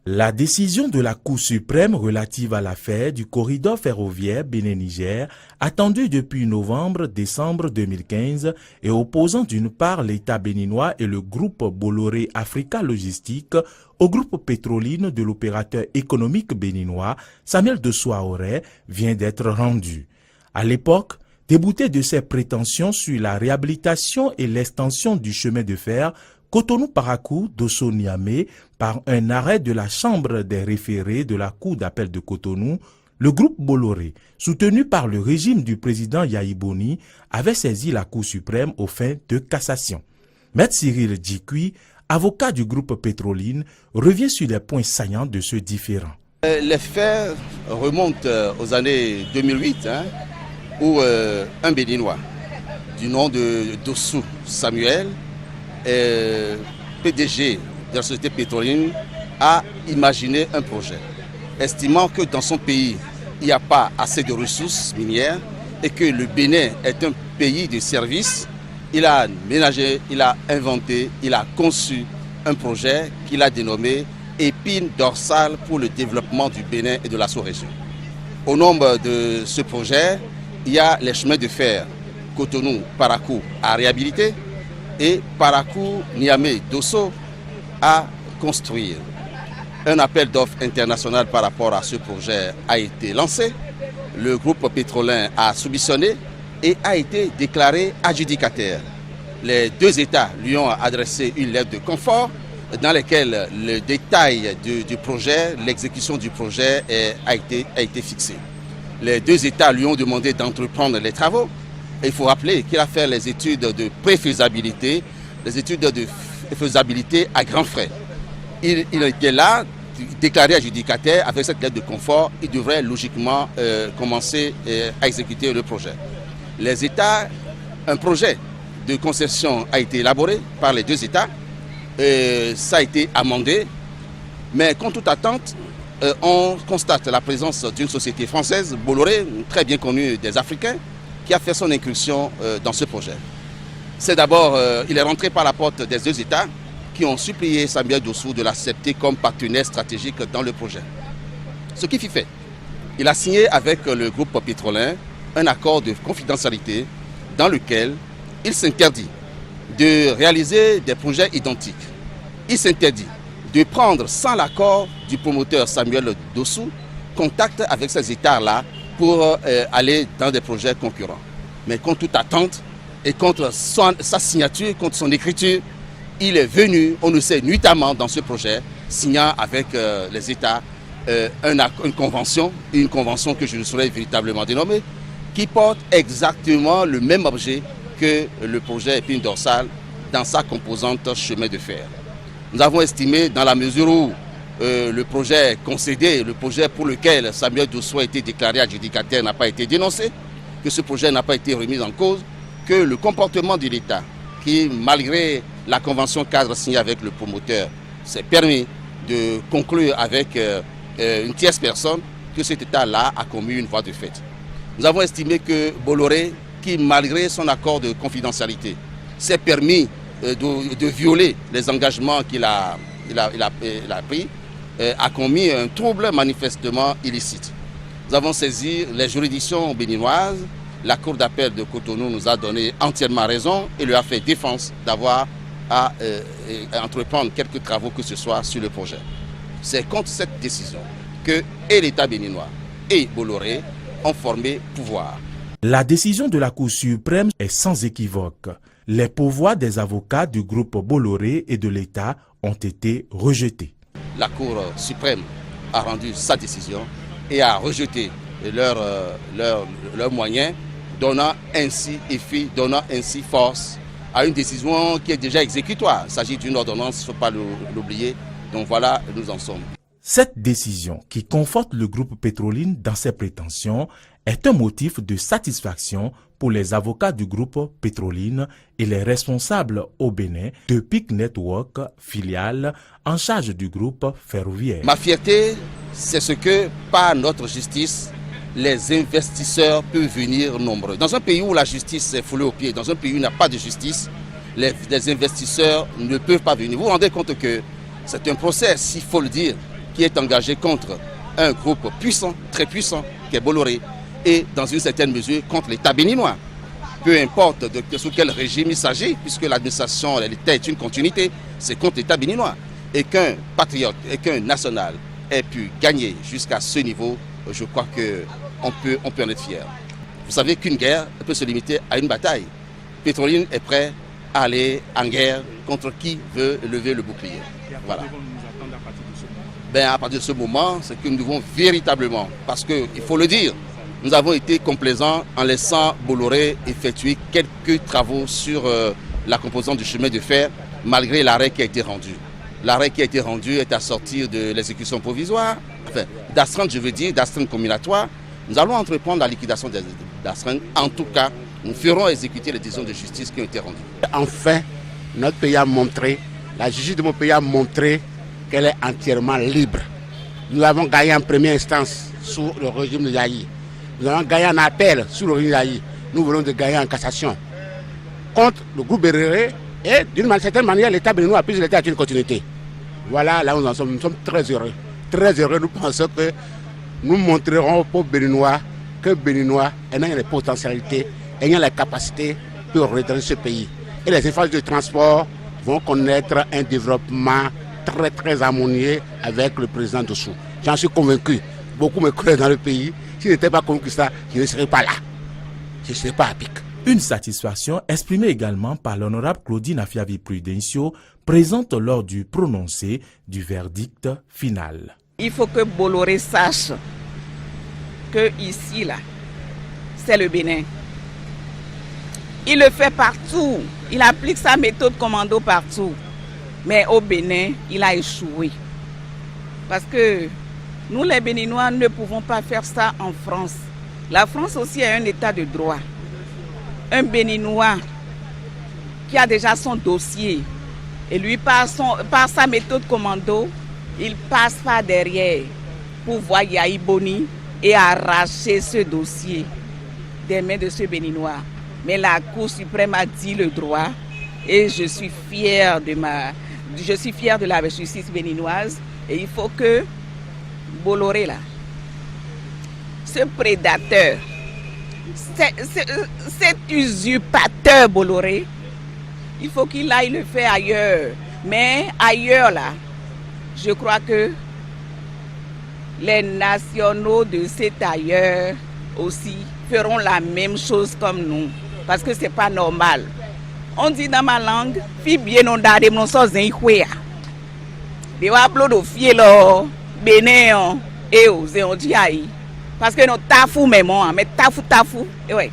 La décision de la Cour suprême relative à l'affaire du corridor ferroviaire Bénin-Niger, attendue depuis novembre-décembre 2015 et opposant d'une part l'État béninois et le groupe Bolloré Africa Logistique au groupe Petroline de l'opérateur économique béninois Samuel Dosso-Aoré, vient d'être rendue. À l'époque, débouté de ses prétentions sur la réhabilitation et l'extension du chemin de fer Cotonou-Parakou Dosso-Niamey par un arrêt de la Chambre des référés de la Cour d'appel de Cotonou, le groupe Bolloré, soutenu par le régime du président Yahi Boni, avait saisi la Cour suprême aux fins de cassation. Maître Cyril Djikui, avocat du groupe Petroline, revient sur les points saillants de ce différend. Les faits remontent aux années 2008, où un Béninois du nom de Dossou Samuel, PDG de la société Petroline, a imaginé un projet, estimant que dans son pays, il n'y a pas assez de ressources minières et que le Bénin est un pays de services. Il a ménagé, il a inventé, il a conçu un projet qu'il a dénommé Épine dorsale pour le développement du Bénin et de la sous-région. Au nombre de ce projet, il y a les chemins de fer Cotonou-Parakou à réhabiliter et Parakou-Niamey-Dosso à construire. Un appel d'offres international par rapport à ce projet a été lancé. Le groupe pétrolin a soumissionné et a été déclaré adjudicataire. Les deux États lui ont adressé une lettre de confort dans laquelle le détail du projet, l'exécution du projet a été fixé. Les deux États lui ont demandé d'entreprendre les travaux. Et il faut rappeler qu'il a fait les études de préfaisabilité, les études de faisabilité à grands frais. Il était là, déclaré adjudicataire, avec cette lettre de confort, il devrait logiquement commencer à exécuter le projet. Les États, un projet de concession a été élaboré par les deux États, ça a été amendé, mais contre toute attente, on constate la présence d'une société française, Bolloré, très bien connue des Africains, qui a fait son incursion dans ce projet. C'est d'abord, il est rentré par la porte des deux États qui ont supplié Samuel Dossou de l'accepter comme partenaire stratégique dans le projet. Ce qui fut fait. Il a signé avec le groupe pétrolin un accord de confidentialité dans lequel il s'interdit de réaliser des projets identiques. Il s'interdit de prendre sans l'accord du promoteur Samuel Dossou contact avec ces États-là pour aller dans des projets concurrents. Mais contre toute attente et contre sa signature, contre son écriture, il est venu, on le sait, nuitamment dans ce projet, signant avec les États une convention que je ne saurais véritablement dénommer, qui porte exactement le même objet que le projet Épine dorsale dans sa composante chemin de fer. Nous avons estimé, dans la mesure où le projet concédé, le projet pour lequel Samuel Dossou a été déclaré adjudicataire n'a pas été dénoncé, que ce projet n'a pas été remis en cause, que le comportement de l'État, qui malgré la convention cadre signée avec le promoteur, s'est permis de conclure avec une tierce personne, que cet État-là a commis une voie de fait. Nous avons estimé que Bolloré, qui malgré son accord de confidentialité, s'est permis de violer les engagements qu'il a pris, a commis un trouble manifestement illicite. Nous avons saisi les juridictions béninoises. La Cour d'appel de Cotonou nous a donné entièrement raison et lui a fait défense d'avoir à entreprendre quelques travaux que ce soit sur le projet. C'est contre cette décision que et l'État béninois et Bolloré ont formé pouvoir. La décision de la Cour suprême est sans équivoque. Les pourvois des avocats du groupe Bolloré et de l'État ont été rejetés. La Cour suprême a rendu sa décision et a rejeté leurs moyens, donnant ainsi effet, donnant ainsi force à une décision qui est déjà exécutoire. Il s'agit d'une ordonnance, il ne faut pas l'oublier. Donc voilà, nous en sommes. Cette décision, qui conforte le groupe Petroline dans ses prétentions, est un motif de satisfaction pour les avocats du groupe Petroline et les responsables au Bénin de Peak Network, filiale en charge du groupe ferroviaire. Ma fierté, c'est ce que, par notre justice, les investisseurs peuvent venir nombreux. Dans un pays où la justice est foulée aux pieds, dans un pays où il n'y a pas de justice, les investisseurs ne peuvent pas venir. Vous vous rendez compte que c'est un procès, s'il faut le dire, qui est engagé contre un groupe puissant, très puissant, qui est Bolloré, et dans une certaine mesure contre l'État béninois. Peu importe de sous quel régime il s'agit, puisque l'administration, l'État est une continuité, c'est contre l'État béninois. Et qu'un patriote et qu'un national ait pu gagner jusqu'à ce niveau, je crois qu'on peut en être fier. Vous savez qu'une guerre peut se limiter à une bataille. Pétroline est prêt à aller en guerre contre qui veut lever le bouclier. Voilà. À partir de ce moment, c'est que nous devons véritablement, parce qu'il faut le dire, nous avons été complaisants en laissant Bolloré effectuer quelques travaux sur la composante du chemin de fer, malgré l'arrêt qui a été rendu. L'arrêt qui a été rendu est à sortir de l'exécution provisoire, enfin d'astreinte, je veux dire, d'astreinte combinatoire. Nous allons entreprendre la liquidation d'astreinte. En tout cas, nous ferons exécuter les décisions de justice qui ont été rendues. Enfin, notre pays a montré, la justice de mon pays a montré qu'elle est entièrement libre. Nous avons gagné en première instance sous le régime de Yahi. Nous avons gagné en appel sous le régime de Yahi. Nous venons de gagner en cassation contre le groupe Béréré et d'une certaine manière l'État béninois, puisque l'État est une continuité. Voilà, là où nous en sommes. Nous sommes très heureux. Très heureux, nous pensons que nous montrerons aux pauvres Béninois que Béninois ayant les potentialités, ayant les capacités pour redresser ce pays. Et les infrastructures de transport vont connaître un développement très très harmonieux avec le président Dossou. J'en suis convaincu. Beaucoup me croient dans le pays. Si je n'étais pas convaincu ça, je ne serais pas là. Je ne serais pas à Pic. Une satisfaction exprimée également par l'honorable Claudine Afiavi Prudencio, présente lors du prononcé du verdict final. Il faut que Bolloré sache que ici, là, c'est le Bénin. Il le fait partout. Il applique sa méthode commando partout. Mais au Bénin, il a échoué. Parce que nous, les Béninois, ne pouvons pas faire ça en France. La France aussi est un état de droit. Un Béninois qui a déjà son dossier, et lui, par sa méthode commando, il passe par derrière pour voir Yahi Boni et arracher ce dossier des mains de ce Béninois. Mais la Cour suprême a dit le droit et je suis fier de la justice béninoise. Et il faut que Bolloré, là, ce prédateur, cet usurpateur Bolloré, il faut qu'il aille le faire ailleurs. Mais ailleurs, là, je crois que les nationaux de cet ailleurs aussi feront la même chose comme nous. Parce que ce n'est pas normal. On dit dans ma langue, fi bien on dade mon so zen kwea. De wa upload au fie lo, Bénin et aux zen on dit aïe. Parce que nous tafou mais tafu, et ouais.